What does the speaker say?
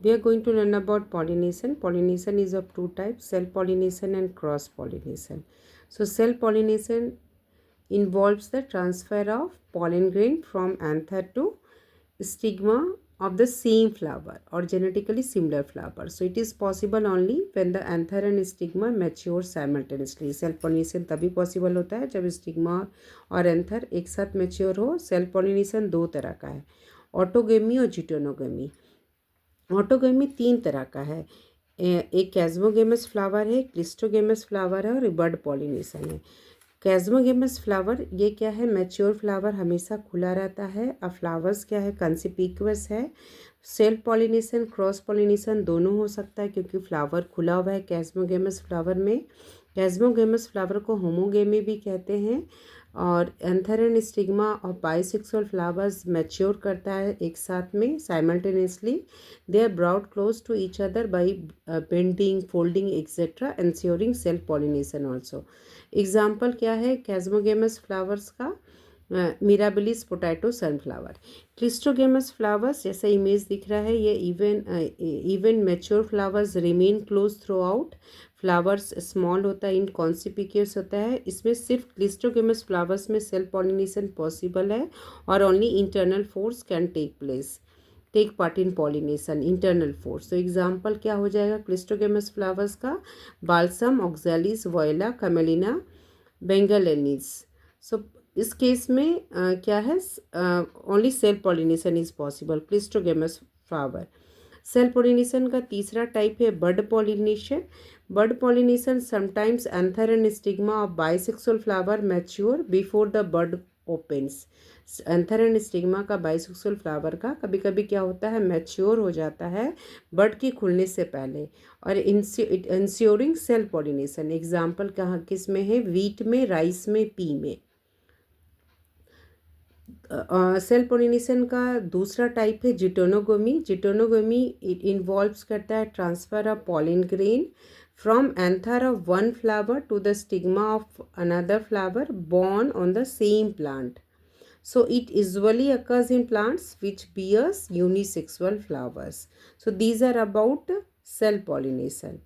We are going to learn about pollination. Pollination is of two types, self-pollination and cross-pollination. So self-pollination involves the transfer of pollen grain from anther to stigma of the same flower or genetically similar flower. So it is possible only when the anther and stigma mature simultaneously. Self pollination तभी possible होता है जब stigma और anther एक साथ mature हो. Self pollination दो तरह का है, ऑटोगेमी और जिटोनोगेमी. ऑटोगेमी तीन तरह का है, एक कैज़्मोगेमस फ्लावर है, क्लिस्टोगेमस फ्लावर है और बर्ड पॉलिनेशन है. कैज़्मोगेमस फ्लावर ये क्या है, मैच्योर फ्लावर हमेशा खुला रहता है. अब फ्लावर्स क्या है, कंसिपिक्वस है. सेल्फ पॉलिनेशन क्रॉस पॉलिनेशन दोनों हो सकता है क्योंकि फ्लावर खुला हुआ है कैज़्मोगेमस फ्लावर में. कैज़्मोगेमस फ्लावर को होमोगेमी भी कहते हैं. और एंथर एंड स्टिग्मा और बाइसेक्सुअल फ्लावर्स मैच्योर करता है एक साथ में simultaneously. They are brought close to each other by bending, folding etcetera, ensuring self pollination also. Example क्या है कैज़्मोगेमस फ्लावर्स का, mirabilis potato sunflower. Cleistogamous flowers जैसा इमेज दिख रहा है, ये even mature flowers remain close throughout. Flowers small होता है, इनकॉन्सिपिक्यूस होता है. इसमें सिर्फ क्लिस्टोगेमस फ्लावर्स में सेल्फ पॉलिनेशन पॉसिबल है और only internal force can take part in pollination, internal force. तो एग्जाम्पल क्या हो जाएगा क्लिस्टोगेमस फ्लावर्स का, balsam, oxalis, viola, commelina, benghalensis. So इस केस में क्या है, only self pollination is possible cleistogamous flower. Self pollination का तीसरा टाइप है bird pollination. Bird pollination sometimes anther and stigma of bisexual flower mature before the bird opens. Anther and stigma का bisexual flower का कभी कभी क्या होता है, मैच्योर हो जाता है बर्ड के खुलने से पहले. और इंश्योरिंग सेल्फ पॉलिनेशन एग्जाम्पल कहाँ किस में है, वीट में, राइस में, पी में. सेल्फ पॉलिनेशन का दूसरा टाइप है जिटोनोगोमी. जिटोनोगोमी इट इन्वॉल्व्स करता है transfer of pollen grain from anther of one flower to the stigma of another flower born on the same plant. So it usually occurs in plants which bears unisexual flowers. So these are about self pollination.